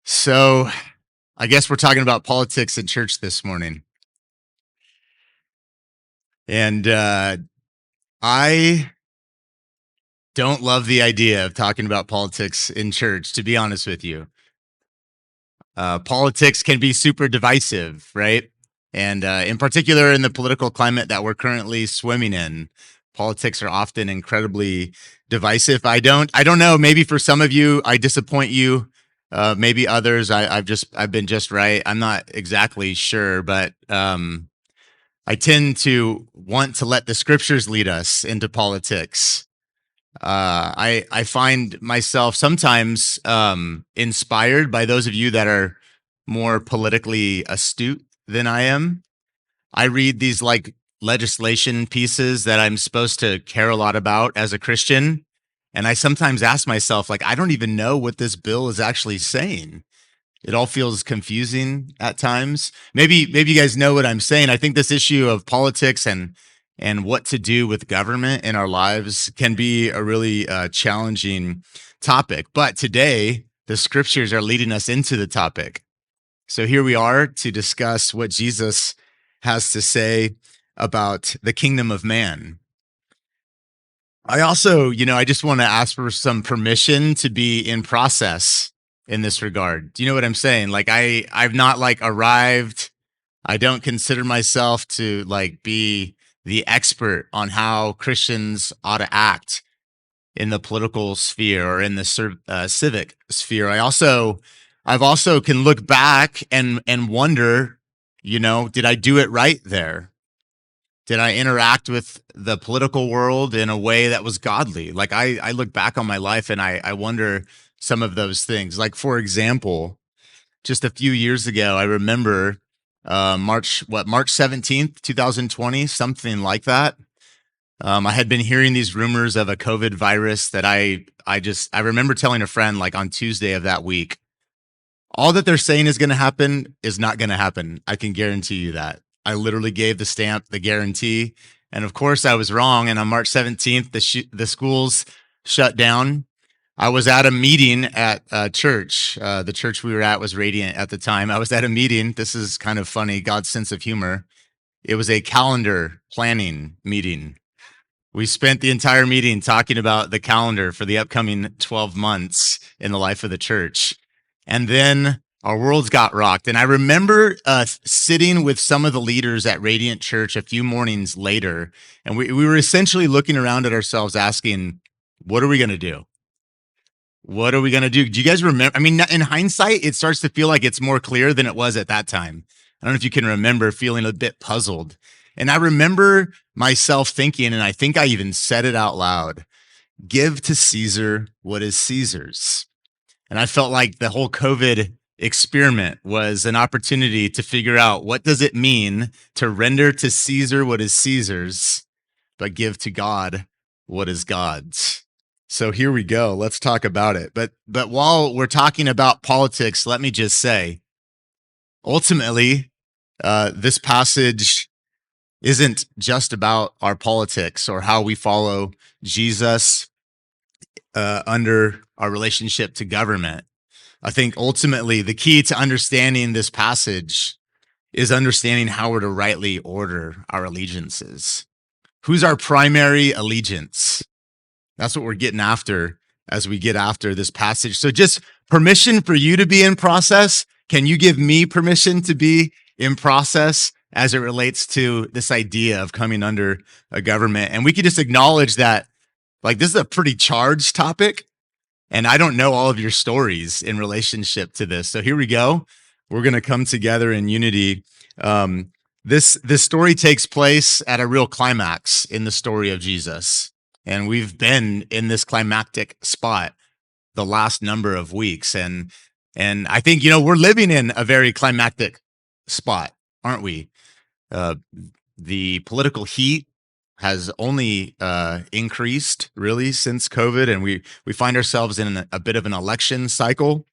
So, I guess we're talking about politics in church this morning. And I don't love the idea of talking about politics in church, to be honest with you. Politics can be super divisive, right? And in particular, in the political climate that we're currently swimming in, politics are often incredibly divisive. I don't know. Maybe for some of you, I disappoint you. Maybe others, I've been just right. I'm not exactly sure, but I tend to want to let the scriptures lead us into politics. I find myself sometimes inspired by those of you that are more politically astute than I am. I read these like legislation pieces that I'm supposed to care a lot about as a Christian, and I sometimes ask myself, like, I don't even know what this bill is actually saying. It all feels confusing at times. Maybe you guys know what I'm saying. I think this issue of politics and what to do with government in our lives can be a really challenging topic. But today, the scriptures are leading us into the topic. So here we are to discuss what Jesus has to say about the kingdom of man. I also, I just want to ask for some permission to be in process in this regard. Do you know what I'm saying? Like I've not like arrived. I don't consider myself to like be the expert on how Christians ought to act in the political sphere or in the civic sphere. I've also can look back and wonder, did I do it right there? Did I interact with the political world in a way that was godly? Like I look back on my life and I wonder some of those things. Like, for example, just a few years ago, I remember March 17th, 2020, something like that. I had been hearing these rumors of a COVID virus that I remember telling a friend like on Tuesday of that week, all that they're saying is going to happen is not going to happen. I can guarantee you that. I literally gave the stamp, the guarantee. And of course I was wrong. And on March 17th, the schools shut down. I was at a meeting at church. The church we were at was Radiant at the time. I was at a meeting. This is kind of funny, God's sense of humor. It was a calendar planning meeting. We spent the entire meeting talking about the calendar for the upcoming 12 months in the life of the church. And then our worlds got rocked. And I remember sitting with some of the leaders at Radiant Church a few mornings later, and we were essentially looking around at ourselves asking, what are we going to do? What are we going to do? Do you guys remember? I mean, in hindsight, it starts to feel like it's more clear than it was at that time. I don't know if you can remember feeling a bit puzzled. And I remember myself thinking, and I think I even said it out loud, give to Caesar what is Caesar's. And I felt like the whole COVID experiment was an opportunity to figure out what does it mean to render to Caesar what is Caesar's, but give to God what is God's. So here we go. Let's talk about it. But while we're talking about politics, let me just say, ultimately, this passage isn't just about our politics or how we follow Jesus under our relationship to government. I think ultimately the key to understanding this passage is understanding how we're to rightly order our allegiances. Who's our primary allegiance? That's what we're getting after as we get after this passage. So just permission for you to be in process. Can you give me permission to be in process as it relates to this idea of coming under a government? And we could just acknowledge that, like, this is a pretty charged topic. And I don't know all of your stories in relationship to this. So here we go. We're going to come together in unity. This story takes place at a real climax in the story of Jesus. And we've been in this climactic spot the last number of weeks. And I think, we're living in a very climactic spot, aren't we? The political heat has only increased really since COVID, and we find ourselves in a bit of an election cycle.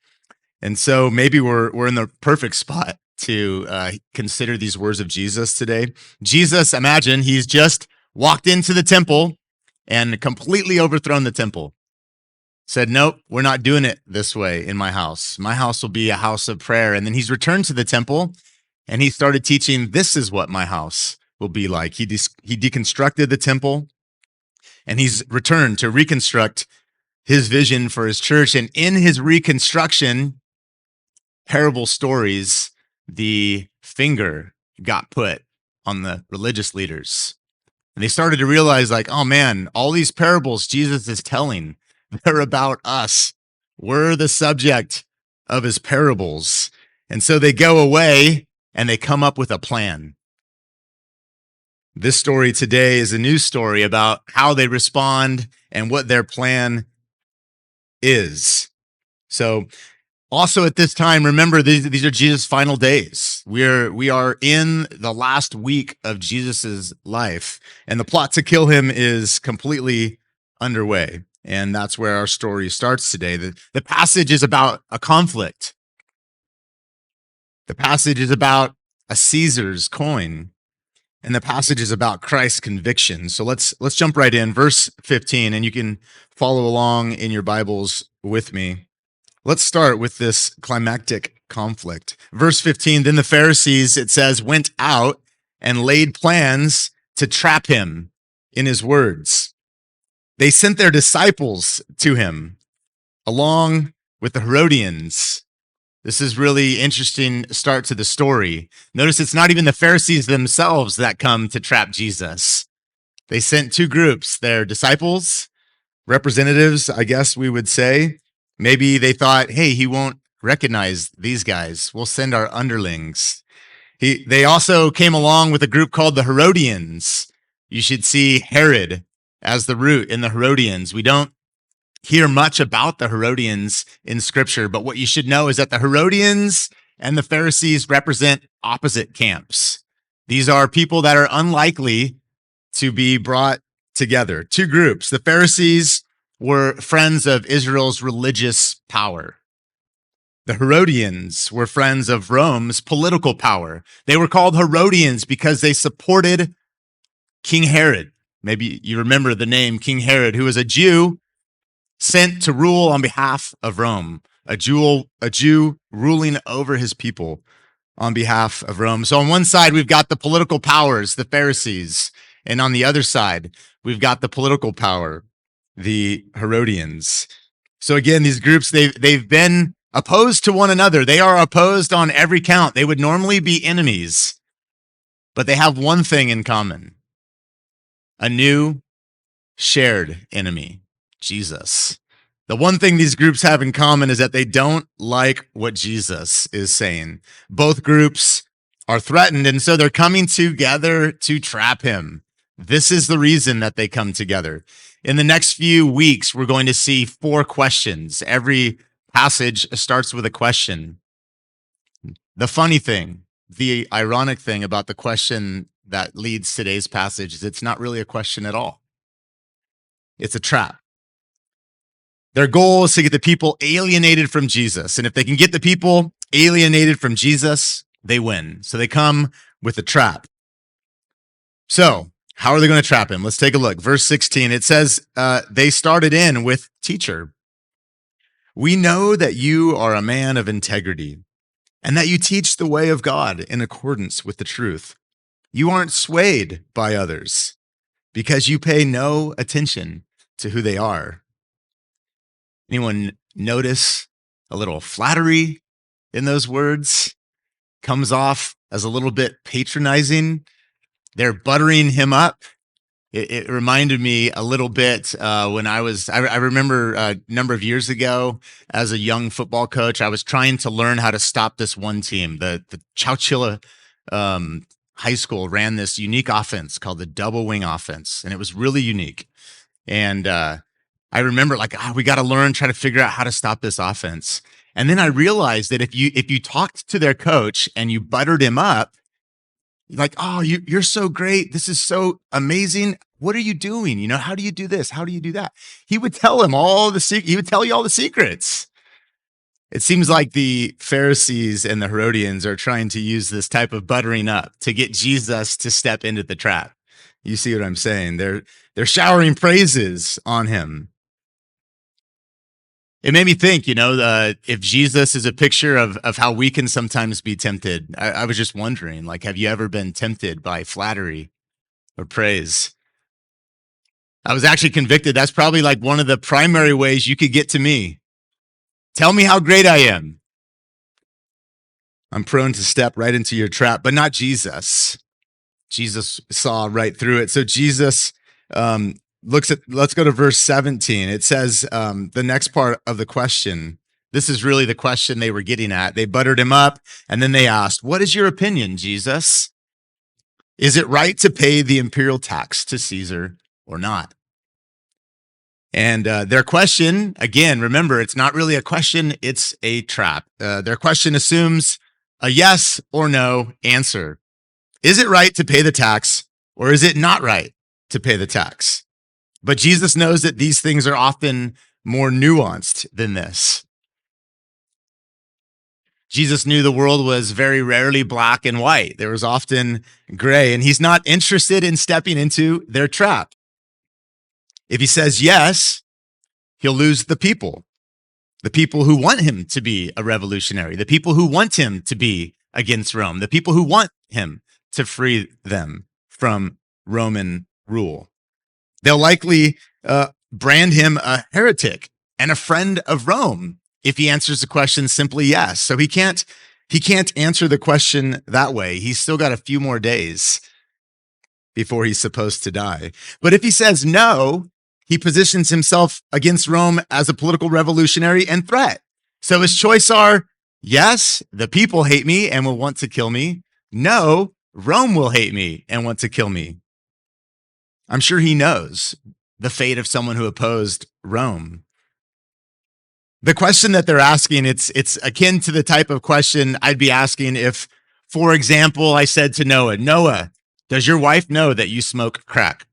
And so maybe we're in the perfect spot to consider these words of Jesus today. Jesus, imagine he's just walked into the temple and completely overthrown the temple. said, nope, we're not doing it this way in my house. My house will be a house of prayer. And then he's returned to the temple and he started teaching, this is what my house will be like. He deconstructed the temple and he's returned to reconstruct his vision for his church. And in his reconstruction, parable stories, the finger got put on the religious leaders. And they started to realize, like, oh man, all these parables Jesus is telling, they're about us. We're the subject of his parables. And so they go away and they come up with a plan. This story today is a new story about how they respond and what their plan is. So also at this time, remember, these are Jesus' final days. We are in the last week of Jesus's life, and the plot to kill him is completely underway. And that's where our story starts today. The passage is about a conflict. The passage is about a Caesar's coin, and the passage is about Christ's conviction. So let's jump right in, verse 15, and you can follow along in your Bibles with me. Let's start with this climactic conflict. Verse 15, then the Pharisees, it says, went out and laid plans to trap him in his words. They sent their disciples to him along with the Herodians. This is really interesting start to the story. Notice it's not even the Pharisees themselves that come to trap Jesus. They sent two groups, their disciples, representatives, I guess we would say. Maybe they thought, hey, he won't recognize these guys. We'll send our underlings. They also came along with a group called the Herodians. You should see Herod as the root in the Herodians. We don't hear much about the Herodians in Scripture, but what you should know is that the Herodians and the Pharisees represent opposite camps. These are people that are unlikely to be brought together. Two groups. The Pharisees were friends of Israel's religious power. The Herodians were friends of Rome's political power. They were called Herodians because they supported King Herod. Maybe you remember the name King Herod, who was a Jew sent to rule on behalf of Rome, a Jew ruling over his people on behalf of Rome. So on one side, we've got the political powers, the Pharisees, and on the other side, we've got the political power, the Herodians. So again, these groups, they've been opposed to one another. They are opposed on every count. They would normally be enemies, but they have one thing in common: a new shared enemy, Jesus. The one thing these groups have in common is that they don't like what Jesus is saying. Both groups are threatened, and so they're coming together to trap him. This is the reason that they come together. In the next few weeks, we're going to see 4 questions. Every passage starts with a question. The funny thing, the ironic thing about the question that leads today's passage is it's not really a question at all. It's a trap. Their goal is to get the people alienated from Jesus. And if they can get the people alienated from Jesus, they win. So they come with a trap. So how are they going to trap him? Let's take a look. Verse 16, it says, they started in with, "Teacher, we know that you are a man of integrity and that you teach the way of God in accordance with the truth. You aren't swayed by others because you pay no attention to who they are." Anyone notice a little flattery in those words? Comes off as a little bit patronizing. They're buttering him up. It reminded me a little bit when I remember a number of years ago as a young football coach, I was trying to learn how to stop this one team. The Chowchilla High School ran this unique offense called the double wing offense, and it was really unique. And I remember we got to try to figure out how to stop this offense. And then I realized that if you talked to their coach and you buttered him up, like, "Oh, you're so great. This is so amazing. What are you doing? How do you do this? How do you do that?" He would tell him he would tell you all the secrets. It seems like the Pharisees and the Herodians are trying to use this type of buttering up to get Jesus to step into the trap. You see what I'm saying? They're showering praises on him. It made me think, if Jesus is a picture of how we can sometimes be tempted. I was just wondering, like, have you ever been tempted by flattery or praise? I was actually convicted. That's probably like one of the primary ways you could get to me. Tell me how great I am. I'm prone to step right into your trap, but not Jesus. Jesus saw right through it. So Jesus let's go to verse 17. It says the next part of the question. This is really the question they were getting at. They buttered him up and then they asked, "What is your opinion, Jesus? Is it right to pay the imperial tax to Caesar or not?" And their question, again, remember, it's not really a question, it's a trap. Their question assumes a yes or no answer. Is it right to pay the tax, or is it not right to pay the tax? But Jesus knows that these things are often more nuanced than this. Jesus knew the world was very rarely black and white. There was often gray, and he's not interested in stepping into their trap. If he says yes, he'll lose the people who want him to be a revolutionary, the people who want him to be against Rome, the people who want him to free them from Roman rule. They'll likely brand him a heretic and a friend of Rome if he answers the question simply yes. So he can't answer the question that way. He's still got a few more days before he's supposed to die. But if he says no, he positions himself against Rome as a political revolutionary and threat. So his choice are, yes, the people hate me and will want to kill me. No, Rome will hate me and want to kill me. I'm sure he knows the fate of someone who opposed Rome. The question that they're asking, it's akin to the type of question I'd be asking if, for example, I said to Noah, "Noah, does your wife know that you smoke crack?"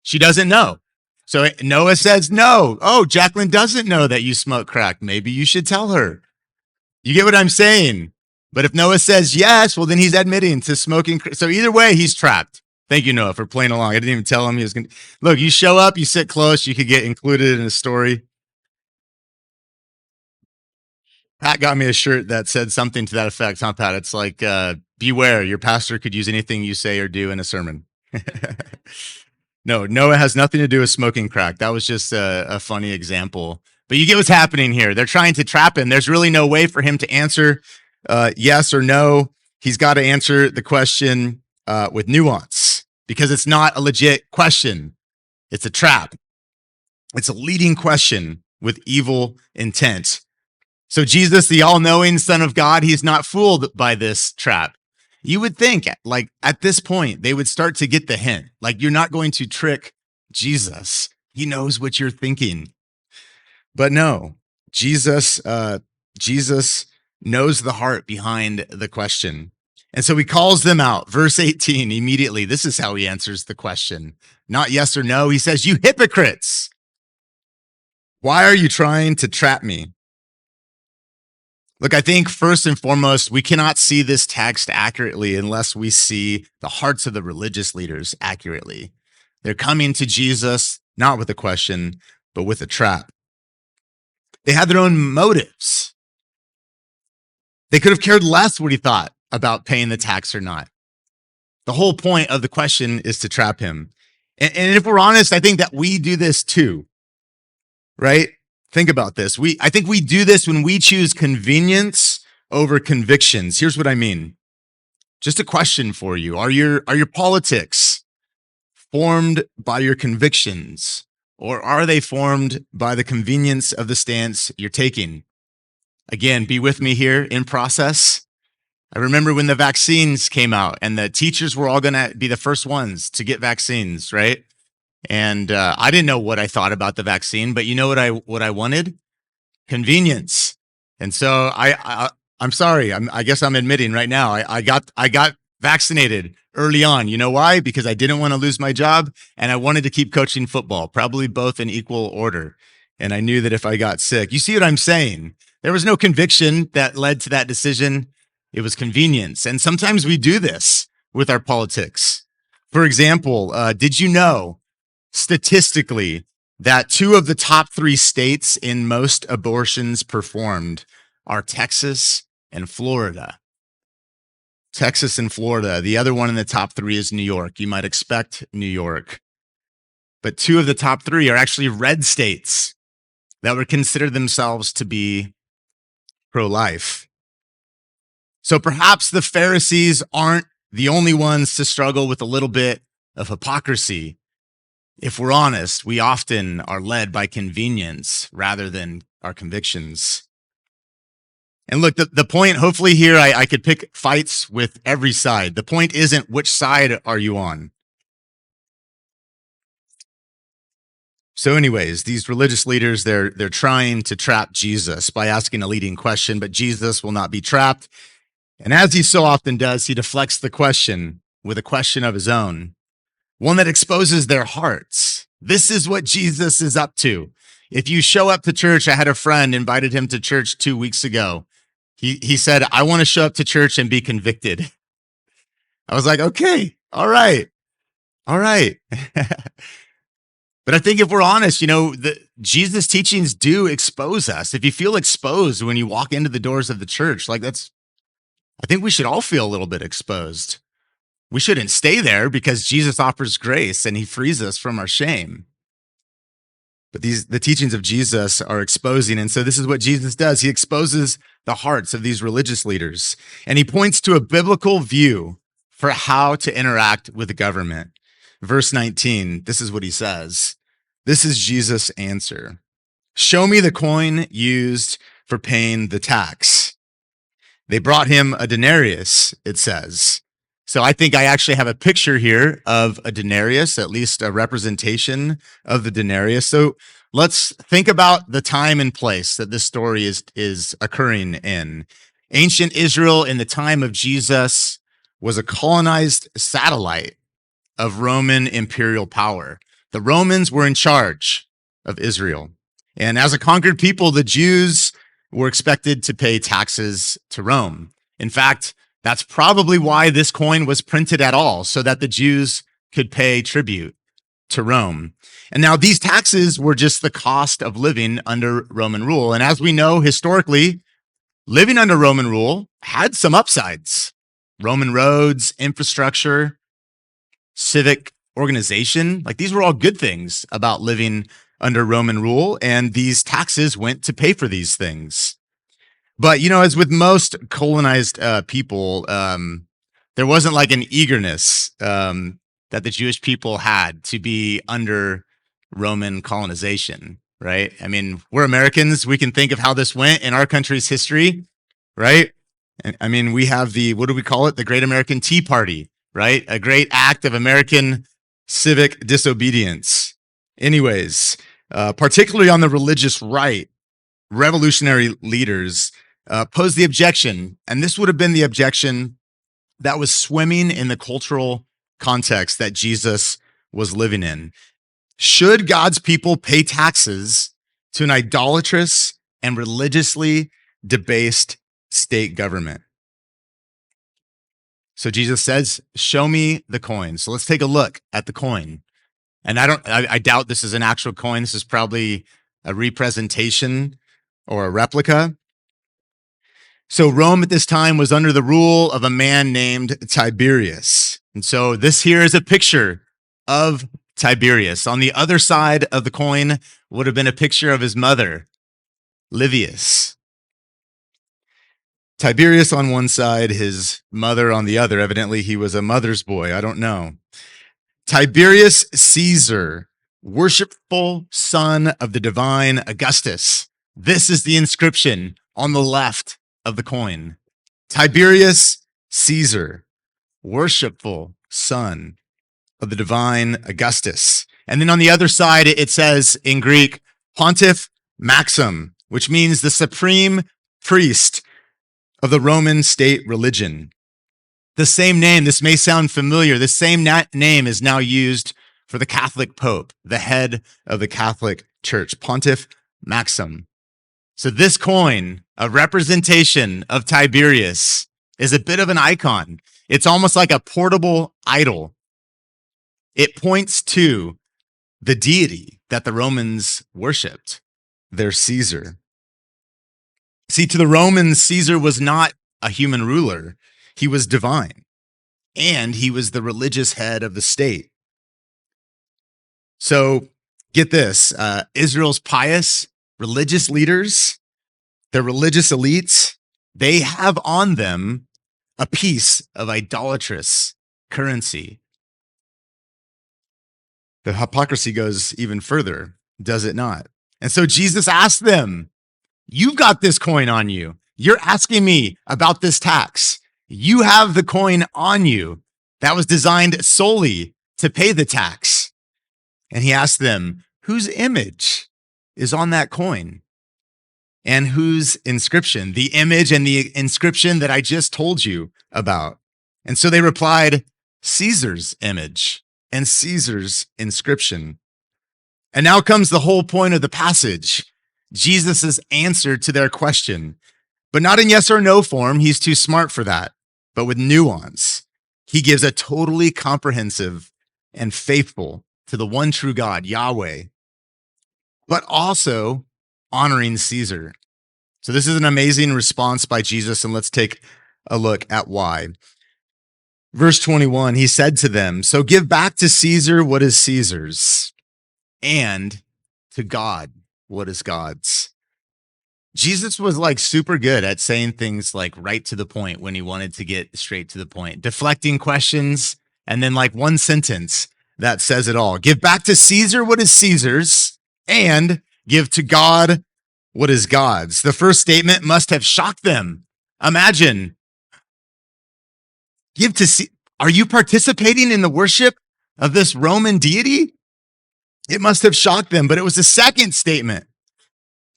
She doesn't know. So Noah says no. "Oh, Jacqueline doesn't know that you smoke crack. Maybe you should tell her." You get what I'm saying? But if Noah says yes, well, then he's admitting to smoking. So either way, he's trapped. Thank you, Noah, for playing along. I didn't even tell him he was going to. Look, you show up, you sit close, you could get included in a story. Pat got me a shirt that said something to that effect, huh, Pat? It's like, beware, your pastor could use anything you say or do in a sermon. No, Noah has nothing to do with smoking crack. That was just a funny example. But you get what's happening here. They're trying to trap him. There's really no way for him to answer yes or no. He's got to answer the question with nuance because it's not a legit question. It's a trap. It's a leading question with evil intent. So Jesus, the all-knowing Son of God, he's not fooled by this trap. You would think, like, at this point, they would start to get the hint. Like, you're not going to trick Jesus. He knows what you're thinking. But no, Jesus knows the heart behind the question. And so he calls them out. Verse 18, immediately, this is how he answers the question. Not yes or no. He says, "You hypocrites, why are you trying to trap me?" Look, I think first and foremost, we cannot see this text accurately unless we see the hearts of the religious leaders accurately. They're coming to Jesus, not with a question, but with a trap. They had their own motives. They could have cared less what he thought about paying the tax or not. The whole point of the question is to trap him. And if we're honest, I think that we do this too, right? Think about this. I think we do this when we choose convenience over convictions. Here's what I mean. Just a question for you. Are your politics formed by your convictions, or are they formed by the convenience of the stance you're taking? Again, be with me here in process. I remember when the vaccines came out and the teachers were all going to be the first ones to get vaccines, right? And I didn't know what I thought about the vaccine, but you know what I wanted? Convenience. And so I'm sorry. I guess I'm admitting right now. I got vaccinated early on. You know why? Because I didn't want to lose my job and I wanted to keep coaching football, probably both in equal order. And I knew that if I got sick, you see what I'm saying? There was no conviction that led to that decision. It was convenience. And sometimes we do this with our politics. For example, did you know statistically that two of the top three states in most abortions performed are Texas and Florida. Texas and Florida. The other one in the top three is New York. You might expect New York. But two of the top three are actually red states that would consider themselves to be pro-life. So perhaps the Pharisees aren't the only ones to struggle with a little bit of hypocrisy. If we're honest, we often are led by convenience rather than our convictions. And look, the point, hopefully here, I could pick fights with every side. The point isn't which side are you on. So anyways, these religious leaders, they're trying to trap Jesus by asking a leading question, but Jesus will not be trapped. And as he so often does, he deflects the question with a question of his own, one that exposes their hearts. This is what Jesus is up to. If you show up to church, I had a friend invited him to church 2 weeks ago. He said, I want to show up to church and be convicted. I was like, okay, all right. But I think if we're honest, Jesus' teachings do expose us. If you feel exposed when you walk into the doors of the church, I think we should all feel a little bit exposed. We shouldn't stay there because Jesus offers grace and he frees us from our shame. But the teachings of Jesus are exposing. And so this is what Jesus does. He exposes the hearts of these religious leaders. And he points to a biblical view for how to interact with the government. Verse 19, this is what he says. This is Jesus' answer. Show me the coin used for paying the tax. They brought him a denarius, it says. So I think I actually have a picture here of a denarius, at least a representation of the denarius. So let's think about the time and place that this story is occurring in. Ancient Israel in the time of Jesus was a colonized satellite of Roman imperial power. The Romans were in charge of Israel. And as a conquered people, the Jews were expected to pay taxes to Rome. In fact, that's probably why this coin was printed at all, so that the Jews could pay tribute to Rome. And now these taxes were just the cost of living under Roman rule. And as we know, historically, living under Roman rule had some upsides. Roman roads, infrastructure, civic organization, these were all good things about living under Roman rule, and these taxes went to pay for these things. But, as with most colonized people, there wasn't an eagerness that the Jewish people had to be under Roman colonization, right? I mean, we're Americans. We can think of how this went in our country's history, right? I mean, we have what do we call it? The Great American Tea Party, right? A great act of American civic disobedience. Anyways, particularly on the religious right, revolutionary leaders posed the objection, and this would have been the objection that was swimming in the cultural context that Jesus was living in. Should God's people pay taxes to an idolatrous and religiously debased state government? So Jesus says, show me the coin. So let's take a look at the coin. And I doubt this is an actual coin. This is probably a representation or a replica. So Rome at this time was under the rule of a man named Tiberius. And so this here is a picture of Tiberius. On the other side of the coin would have been a picture of his mother, Livius. Tiberius on one side, his mother on the other. Evidently, he was a mother's boy. I don't know. Tiberius Caesar, worshipful son of the divine Augustus. This is the inscription on the left of the coin. Tiberius Caesar, worshipful son of the divine Augustus. And then on the other side, it says in Greek, Pontiff Maxim, which means the supreme priest of the Roman state religion. The same name, this may sound familiar, the same name is now used for the Catholic Pope, the head of the Catholic Church, Pontiff Maxim. So this coin, a representation of Tiberius, is a bit of an icon. It's almost like a portable idol. It points to the deity that the Romans worshiped, their Caesar. See, to the Romans, Caesar was not a human ruler. He was divine, and he was the religious head of the state. So get this, Israel's pious religious leaders, the religious elites, they have on them a piece of idolatrous currency. The hypocrisy goes even further, does it not? And so Jesus asked them, you've got this coin on you. You're asking me about this tax. You have the coin on you that was designed solely to pay the tax. And he asked them, whose image is on that coin? And whose inscription? The image and the inscription that I just told you about. And so they replied, Caesar's image and Caesar's inscription. And now comes the whole point of the passage. Jesus' answer to their question, but not in yes or no form. He's too smart for that, but with nuance. He gives a totally comprehensive and faithful to the one true God, Yahweh, but also honoring Caesar. So this is an amazing response by Jesus, and let's take a look at why. Verse 21, he said to them, so give back to Caesar what is Caesar's, and to God what is God's. Jesus was like super good at saying things like right to the point when he wanted to get straight to the point, deflecting questions, and then like one sentence that says it all. Give back to Caesar what is Caesar's, and give to God what is God's. The first statement must have shocked them. Imagine, are you participating in the worship of this Roman deity? It must have shocked them, but it was the second statement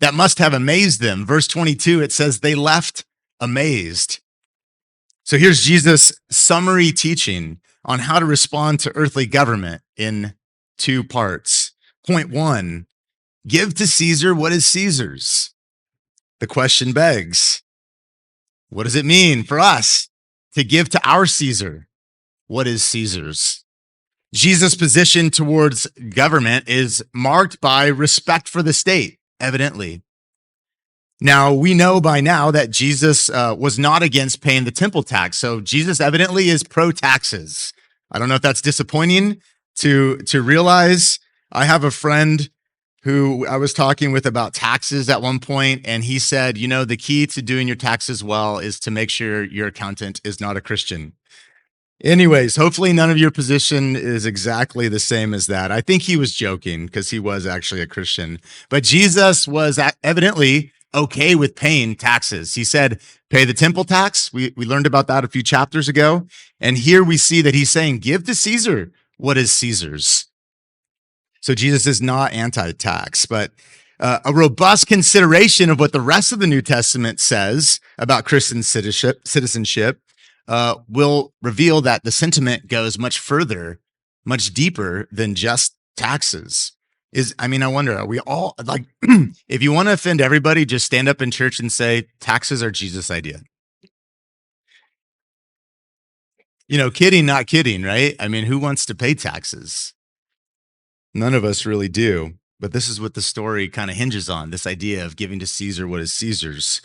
that must have amazed them. Verse 22, it says they left amazed. So here's Jesus' summary teaching on how to respond to earthly government in two parts. Point one, give to Caesar what is Caesar's. The question begs, what does it mean for us to give to our Caesar what is Caesar's? Jesus' position towards government is marked by respect for the state, evidently. Now, we know by now that Jesus was not against paying the temple tax. So Jesus evidently is pro-taxes. I don't know if that's disappointing to realize. I have a friend who I was talking with about taxes at one point, and he said, the key to doing your taxes well is to make sure your accountant is not a Christian. Anyways, hopefully none of your position is exactly the same as that. I think he was joking because he was actually a Christian. But Jesus was evidently okay with paying taxes. He said, pay the temple tax. We learned about that a few chapters ago. And here we see that he's saying, give to Caesar what is Caesar's. So Jesus is not anti-tax, but a robust consideration of what the rest of the New Testament says about Christian citizenship will reveal that the sentiment goes much further, much deeper than just taxes. I wonder, are we all like, if you want to offend everybody, just stand up in church and say, taxes are Jesus' idea. Kidding, not kidding, right? Who wants to pay taxes? None of us really do. But this is what the story kind of hinges on, this idea of giving to Caesar what is Caesar's.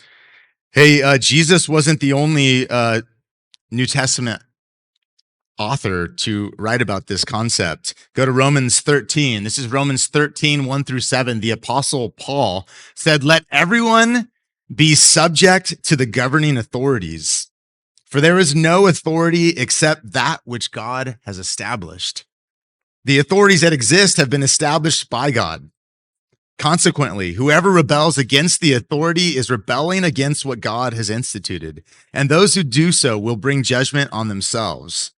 Hey, Jesus wasn't the only New Testament author to write about this concept. Go to Romans 13. This is Romans 13, 1-7. The Apostle Paul said, let everyone be subject to the governing authorities, for there is no authority except that which God has established. The authorities that exist have been established by God. Consequently, whoever rebels against the authority is rebelling against what God has instituted, and those who do so will bring judgment on themselves.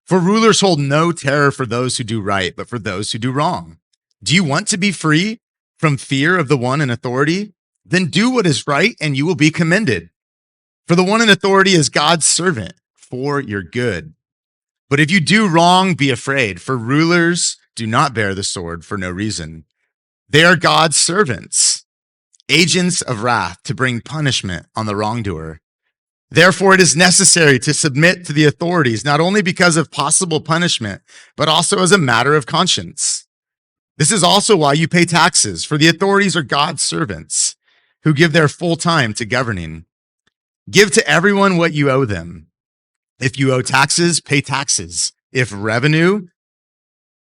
For rulers hold no terror for those who do right, but for those who do wrong. Do you want to be free from fear of the one in authority? Then do what is right, and you will be commended. For the one in authority is God's servant for your good. But if you do wrong, be afraid, for rulers do not bear the sword for no reason. They are God's servants, agents of wrath to bring punishment on the wrongdoer. Therefore, it is necessary to submit to the authorities, not only because of possible punishment, but also as a matter of conscience. This is also why you pay taxes, for the authorities are God's servants who give their full time to governing. Give to everyone what you owe them. If you owe taxes, pay taxes. If revenue,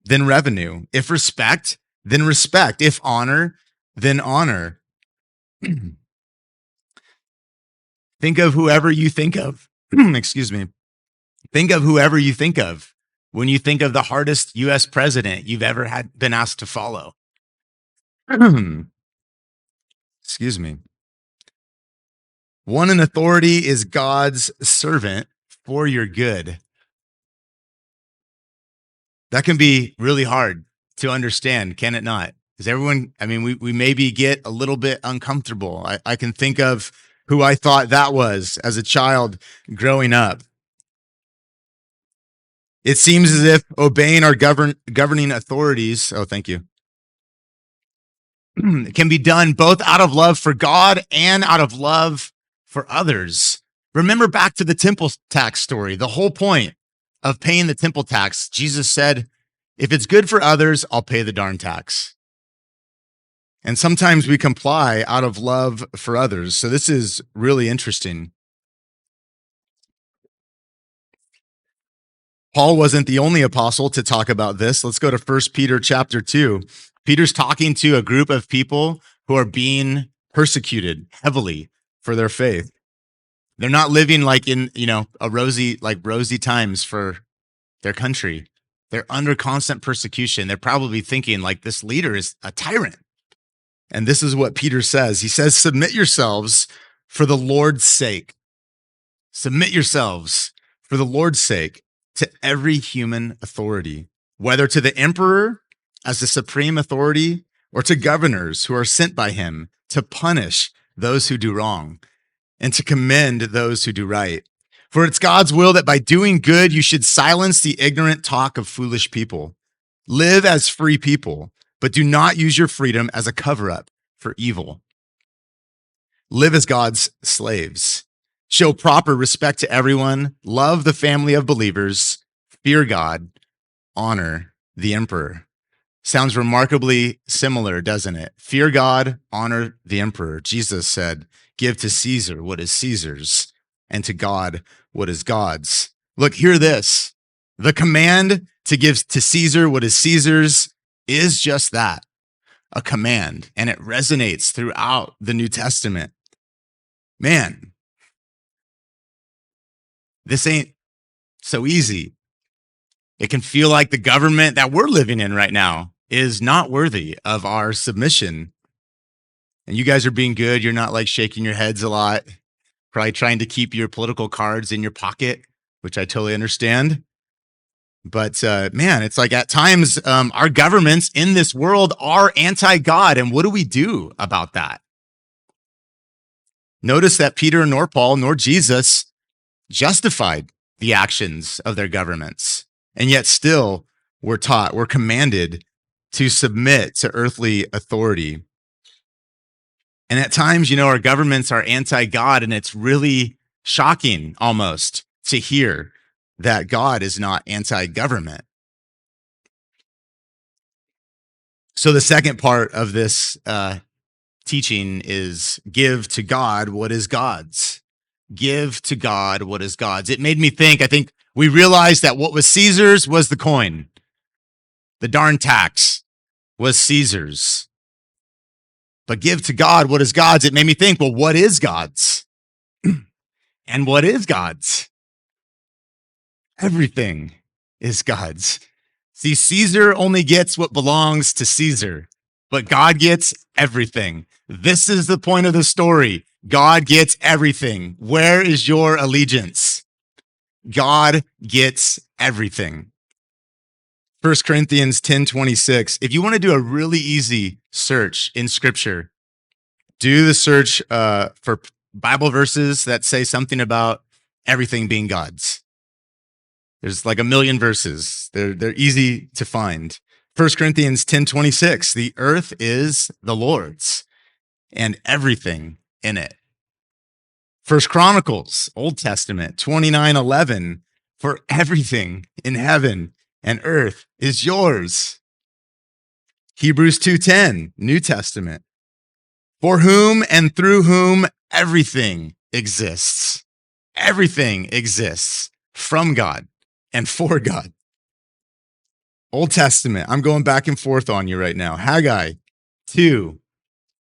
then revenue. If respect, then respect. If honor, then honor. Think of whoever you think of. Excuse me. Think of whoever you think of when you think of the hardest U.S. president you've ever been asked to follow. Excuse me. One in authority is God's servant for your good. That can be really hard to understand, can it not? Because everyone, I mean, we maybe get a little bit uncomfortable. I can think of who I thought that was as a child growing up. It seems as if obeying our governing authorities, oh, thank you, can be done both out of love for God and out of love for others. Remember back to the temple tax story. The whole point of paying the temple tax, Jesus said, if it's good for others, I'll pay the darn tax. And sometimes we comply out of love for others. So this is really interesting. Paul wasn't the only apostle to talk about this. Let's go to 1 Peter chapter 2. Peter's talking to a group of people who are being persecuted heavily for their faith. They're not living like in, rosy times for their country. They're under constant persecution. They're probably thinking like this leader is a tyrant. And this is what Peter says. He says, submit yourselves for the Lord's sake. Submit yourselves for the Lord's sake to every human authority, whether to the emperor as the supreme authority or to governors who are sent by him to punish those who do wrong and to commend those who do right. For it's God's will that by doing good, you should silence the ignorant talk of foolish people. Live as free people, but do not use your freedom as a cover-up for evil. Live as God's slaves. Show proper respect to everyone. Love the family of believers. Fear God. Honor the emperor. Sounds remarkably similar, doesn't it? Fear God, honor the emperor. Jesus said, give to Caesar what is Caesar's, and to God what is God's. Look, hear this. The command to give to Caesar what is Caesar's is just that, a command, and it resonates throughout the New Testament. Man, this ain't so easy. It can feel like the government that we're living in right now is not worthy of our submission. And you guys are being good. You're not like shaking your heads a lot, probably trying to keep your political cards in your pocket, which I totally understand. But man, it's like at times our governments in this world are anti-God. And what do we do about that? Notice that Peter nor Paul nor Jesus justified the actions of their governments. And yet still we're commanded to submit to earthly authority. And at times, our governments are anti-God, and it's really shocking almost to hear that God is not anti-government. So the second part of this teaching is give to God what is God's. Give to God what is God's. It made me think, I think we realized that what was Caesar's was the coin. The darn tax was Caesar's. But give to God what is God's. It made me think, well, what is God's? And what is God's? Everything is God's. See, Caesar only gets what belongs to Caesar, but God gets everything. This is the point of the story. God gets everything. Where is your allegiance? God gets everything. 1 Corinthians 10:26. If you want to do a really easy search in Scripture, do the search for Bible verses that say something about everything being God's. There's like a million verses. They're easy to find. 1 Corinthians 10:26. The earth is the Lord's and everything in it. 1 Chronicles, Old Testament, 29:11. For everything in heaven and earth is yours. Hebrews 2:10, New Testament. For whom and through whom everything exists. Everything exists from God and for God. Old Testament, I'm going back and forth on you right now. Haggai 2,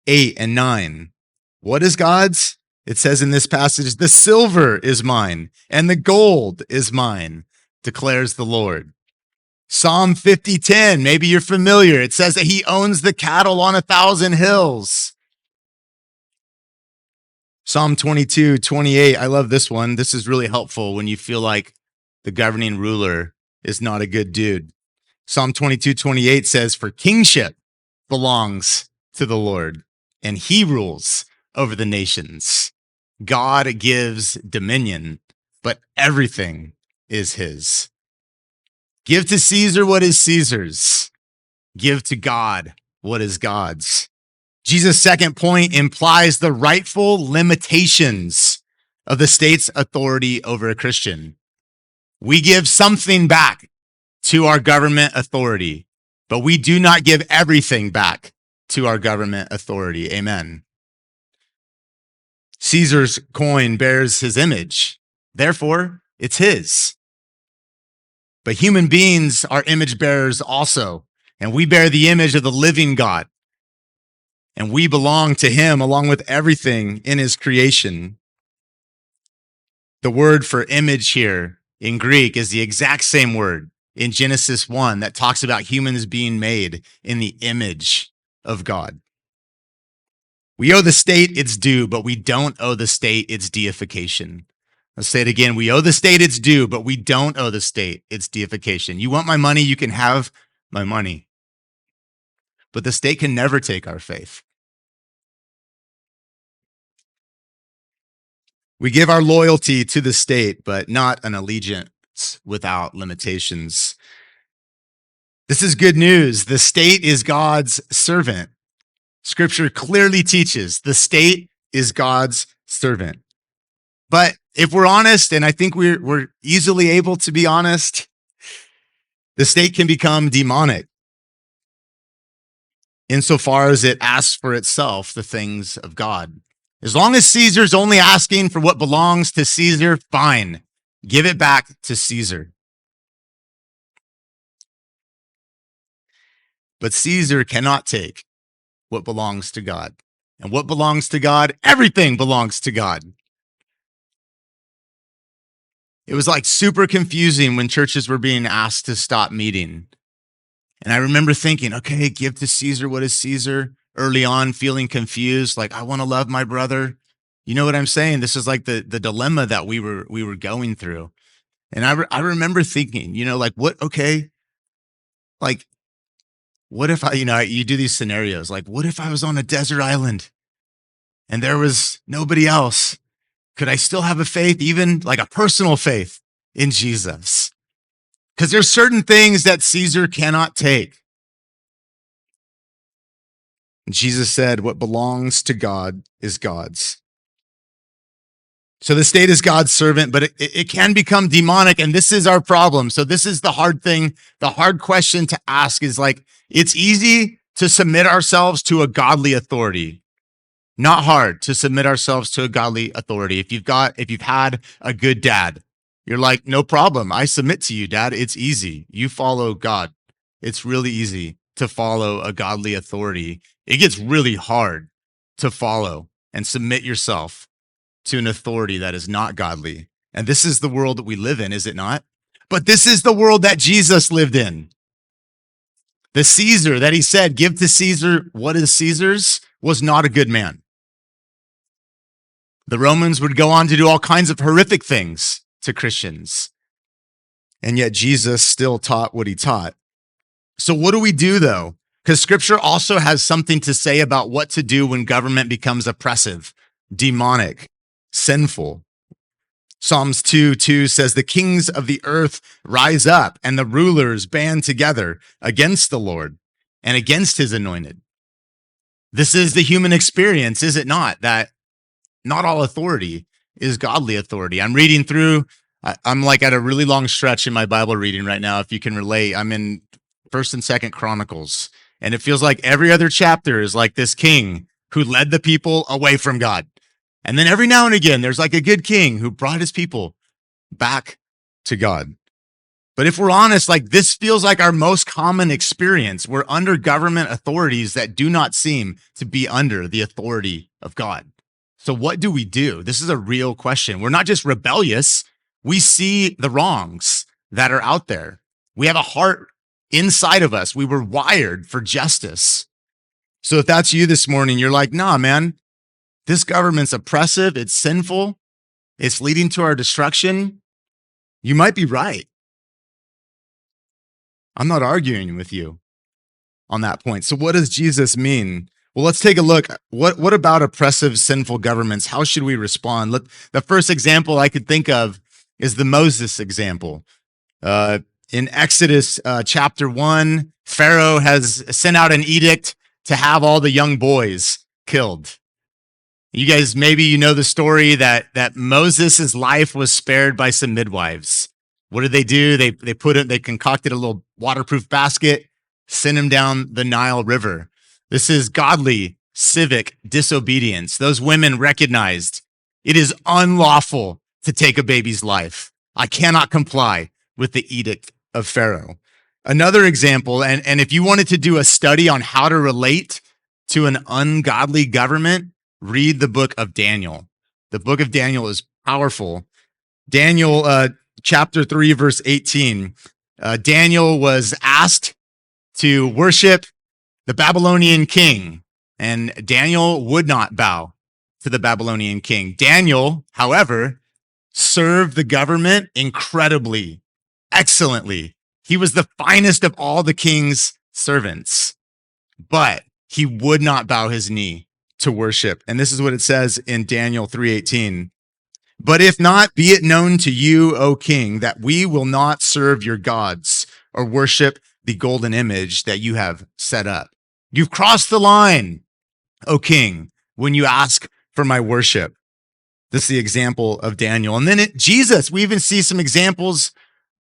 8 and 9. What is God's? It says in this passage, the silver is mine and the gold is mine, declares the Lord. Psalm 50:10, maybe you're familiar. It says that he owns the cattle on 1,000 hills. Psalm 22:28, I love this one. This is really helpful when you feel like the governing ruler is not a good dude. Psalm 22:28 says, for kingship belongs to the Lord, and he rules over the nations. God gives dominion, but everything is his. Give to Caesar what is Caesar's. Give to God what is God's. Jesus' second point implies the rightful limitations of the state's authority over a Christian. We give something back to our government authority, but we do not give everything back to our government authority. Amen. Caesar's coin bears his image. Therefore, it's his. But human beings are image bearers also, and we bear the image of the living God. And we belong to him along with everything in his creation. The word for image here in Greek is the exact same word in Genesis 1 that talks about humans being made in the image of God. We owe the state its due, but we don't owe the state its deification. Let's say it again. We owe the state its due, but we don't owe the state its deification. You want my money, you can have my money. But the state can never take our faith. We give our loyalty to the state, but not an allegiance without limitations. This is good news. The state is God's servant. Scripture clearly teaches the state is God's servant. But if we're honest, and I think we're easily able to be honest, the state can become demonic insofar as it asks for itself the things of God. As long as Caesar's only asking for what belongs to Caesar, fine. Give it back to Caesar. But Caesar cannot take what belongs to God. And what belongs to God? Everything belongs to God. It was like super confusing when churches were being asked to stop meeting. And I remember thinking, okay, give to Caesar what is Caesar. Early on, feeling confused, like I want to love my brother. You know what I'm saying? This is like the dilemma that we were going through. And I remember thinking, like what? Okay, like what if you do these scenarios? Like what if I was on a desert island and there was nobody else? Could I still have a faith, even like a personal faith in Jesus? Because there's certain things that Caesar cannot take. And Jesus said, what belongs to God is God's. So the state is God's servant, but it can become demonic, and this is our problem. So this is the hard thing. The hard question to ask is like, it's easy to submit ourselves to a godly authority. Not hard to submit ourselves to a godly authority. If you've had a good dad, you're like, no problem. I submit to you, Dad. It's easy. You follow God. It's really easy to follow a godly authority. It gets really hard to follow and submit yourself to an authority that is not godly. And this is the world that we live in, is it not? But this is the world that Jesus lived in. The Caesar that he said, give to Caesar what is Caesar's, was not a good man. The Romans would go on to do all kinds of horrific things to Christians. And yet Jesus still taught what he taught. So what do we do though? Because scripture also has something to say about what to do when government becomes oppressive, demonic, sinful. Psalms 2:2 says, the kings of the earth rise up and the rulers band together against the Lord and against his anointed. This is the human experience, is it not? That not all authority is godly authority. I'm reading through, I'm like at a really long stretch in my Bible reading right now. If you can relate, I'm in 1st and 2nd Chronicles. And it feels like every other chapter is like this king who led the people away from God. And then every now and again, there's like a good king who brought his people back to God. But if we're honest, like this feels like our most common experience. We're under government authorities that do not seem to be under the authority of God. So what do we do? This is a real question. We're not just rebellious. We see the wrongs that are out there. We have a heart inside of us. We were wired for justice. So if that's you this morning, you're like, nah, man, this government's oppressive. It's sinful. It's leading to our destruction. You might be right. I'm not arguing with you on that point. So what does Jesus mean? Well, let's take a look. What about oppressive, sinful governments? How should we respond? The first example I could think of is the Moses example. In Exodus chapter 1, Pharaoh has sent out an edict to have all the young boys killed. You guys, maybe you know the story that Moses' life was spared by some midwives. What did they do? They concocted a little waterproof basket, sent him down the Nile River. This is godly civic disobedience. Those women recognized it is unlawful to take a baby's life. I cannot comply with the edict of Pharaoh. Another example, and if you wanted to do a study on how to relate to an ungodly government, read the book of Daniel. The book of Daniel is powerful. Daniel chapter 3, verse 18. Daniel was asked to worship the Babylonian king, and Daniel would not bow to the Babylonian king. Daniel, however, served the government incredibly, excellently. He was the finest of all the king's servants, but he would not bow his knee to worship. And this is what it says in Daniel 3:18. But if not, be it known to you, O king, that we will not serve your gods or worship the golden image that you have set up. You've crossed the line, O king, when you ask for my worship. This is the example of Daniel. And then Jesus, we even see some examples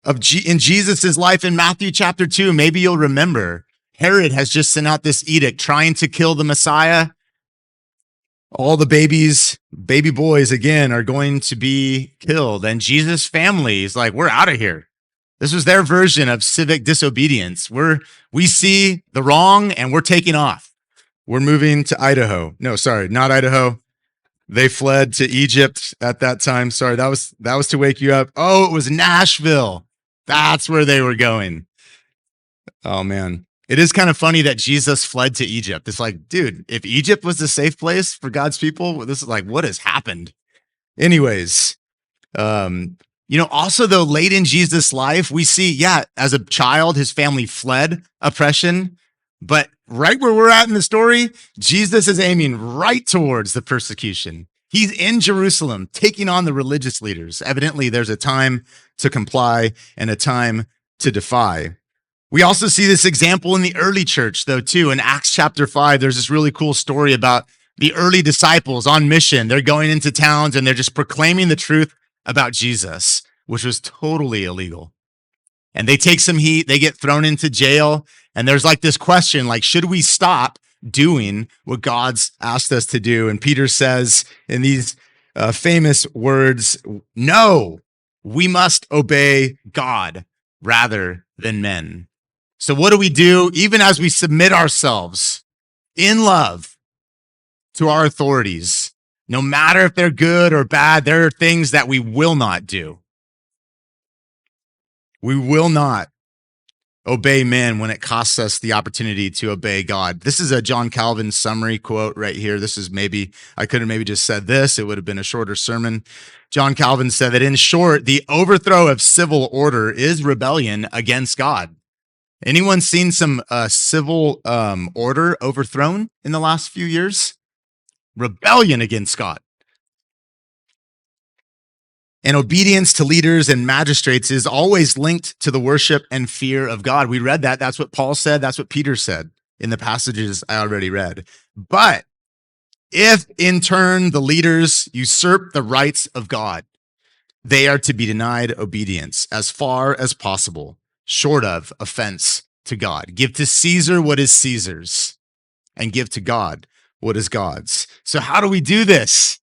in Jesus' life in Matthew chapter 2. Maybe you'll remember Herod has just sent out this edict trying to kill the Messiah. All the baby boys, again, are going to be killed. And Jesus' family is like, we're out of here. This was their version of civic disobedience. We see the wrong and we're taking off. We're moving to Idaho. No, sorry, not Idaho. They fled to Egypt at that time. Sorry, that was to wake you up. Oh, it was Nashville. That's where they were going. Oh, man. It is kind of funny that Jesus fled to Egypt. It's like, dude, if Egypt was a safe place for God's people, this is like, what has happened? Anyways, also though, late in Jesus' life, we see, as a child, his family fled oppression. But right where we're at in the story, Jesus is aiming right towards the persecution. He's in Jerusalem, taking on the religious leaders. Evidently, there's a time to comply and a time to defy. We also see this example in the early church, though, too. In Acts chapter 5, there's this really cool story about the early disciples on mission. They're going into towns and they're just proclaiming the truth about Jesus, which was totally illegal. And they take some heat, they get thrown into jail, and there's like this question, like, should we stop doing what God's asked us to do? And Peter says in these famous words, no, we must obey God rather than men. So what do we do? Even as we submit ourselves in love to our authorities, no matter if they're good or bad, there are things that we will not do. We will not obey men when it costs us the opportunity to obey God. This is a John Calvin summary quote right here. This is I could have maybe just said this. It would have been a shorter sermon. John Calvin said that, in short, the overthrow of civil order is rebellion against God. Anyone seen some civil order overthrown in the last few years? Rebellion against God. And obedience to leaders and magistrates is always linked to the worship and fear of God. We read that. That's what Paul said. That's what Peter said in the passages I already read. But if in turn the leaders usurp the rights of God, they are to be denied obedience as far as possible, short of offense to God. Give to Caesar what is Caesar's, and give to God what is God's. So how do we do this?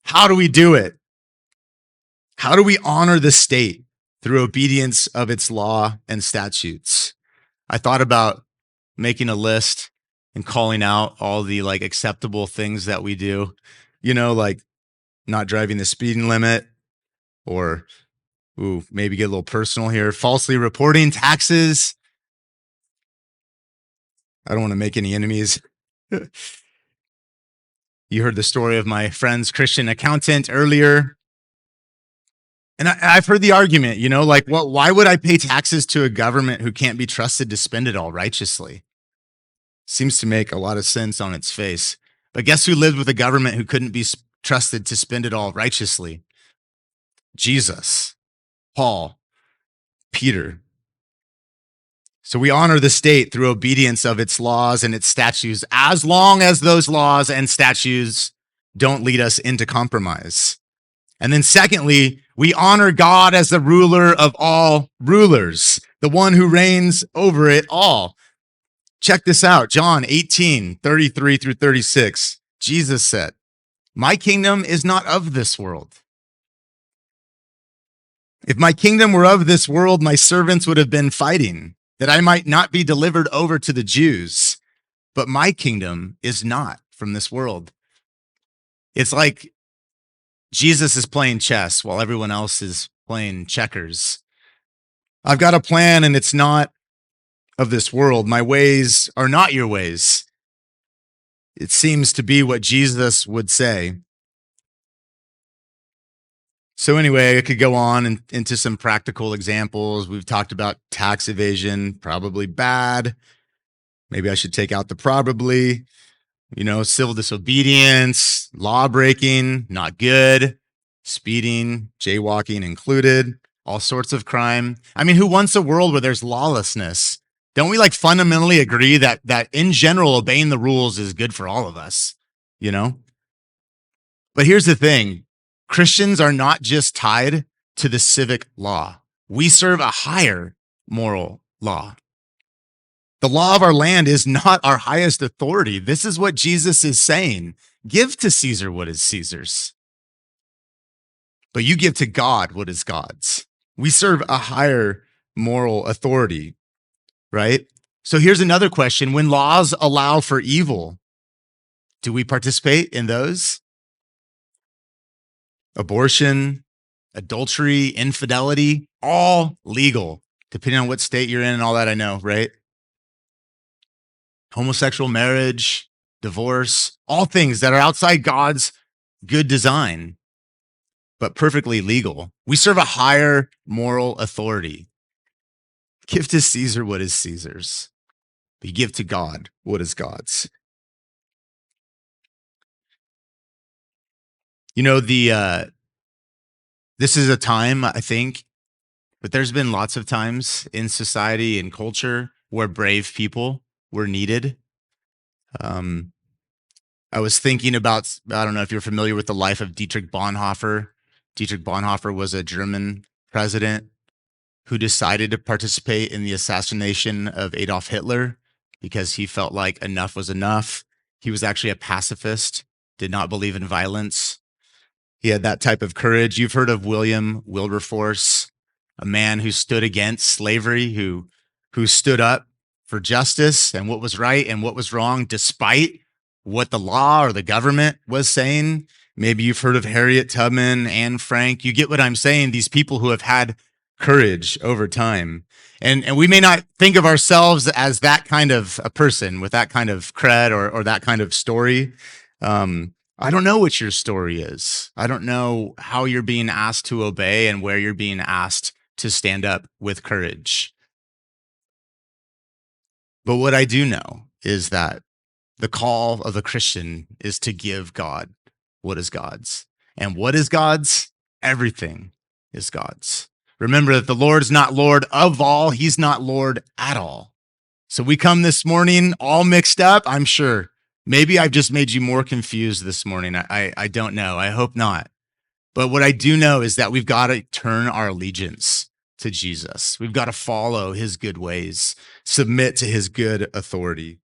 How do we do it? How do we honor the state through obedience of its law and statutes? I thought about making a list and calling out all the like acceptable things that we do, like not driving the speeding limit, or maybe get a little personal here, falsely reporting taxes. I don't want to make any enemies. You heard the story of my friend's Christian accountant earlier. And I've heard the argument, why would I pay taxes to a government who can't be trusted to spend it all righteously? Seems to make a lot of sense on its face. But guess who lived with a government who couldn't be trusted to spend it all righteously? Jesus, Paul, Peter. So we honor the state through obedience of its laws and its statutes, as long as those laws and statutes don't lead us into compromise. And then secondly, we honor God as the ruler of all rulers, the one who reigns over it all. Check this out, John 18:33 through 36. Jesus said, "My kingdom is not of this world. If my kingdom were of this world, my servants would have been fighting, that I might not be delivered over to the Jews. But my kingdom is not from this world." It's like Jesus is playing chess while everyone else is playing checkers. I've got a plan and it's not of this world. My ways are not your ways. It seems to be what Jesus would say. So anyway, I could go on into some practical examples. We've talked about tax evasion, probably bad. Maybe I should take out the probably. Civil disobedience, law breaking, not good, speeding, jaywalking included, all sorts of crime. I mean, who wants a world where there's lawlessness? Don't we fundamentally agree that in general, obeying the rules is good for all of us, But here's the thing. Christians are not just tied to the civic law. We serve a higher moral law. The law of our land is not our highest authority. This is what Jesus is saying. Give to Caesar what is Caesar's, but you give to God what is God's. We serve a higher moral authority, right? So here's another question. When laws allow for evil, do we participate in those? Abortion, adultery, infidelity, all legal, depending on what state you're in and all that, I know, right? Homosexual marriage, divorce, all things that are outside God's good design, but perfectly legal. We serve a higher moral authority. Give to Caesar what is Caesar's, but give to God what is God's. This is a time, I think, but there's been lots of times in society and culture where brave people were needed. I was thinking about, I don't know if you're familiar with the life of Dietrich Bonhoeffer. Dietrich Bonhoeffer was a German president who decided to participate in the assassination of Adolf Hitler because he felt like enough was enough. He was actually a pacifist, did not believe in violence. He had that type of courage. You've heard of William Wilberforce, a man who stood against slavery, who stood up for justice and what was right and what was wrong, despite what the law or the government was saying. Maybe you've heard of Harriet Tubman, Anne Frank. You get what I'm saying. These people who have had courage over time. And we may not think of ourselves as that kind of a person with that kind of cred or that kind of story. I don't know what your story is. I don't know how you're being asked to obey and where you're being asked to stand up with courage. But what I do know is that the call of a Christian is to give God what is God's. And what is God's? Everything is God's. Remember that the Lord is not Lord of all. He's not Lord at all. So we come this morning all mixed up, I'm sure. Maybe I've just made you more confused this morning. I don't know. I hope not. But what I do know is that we've got to turn our allegiance to Jesus. We've got to follow his good ways, submit to his good authority.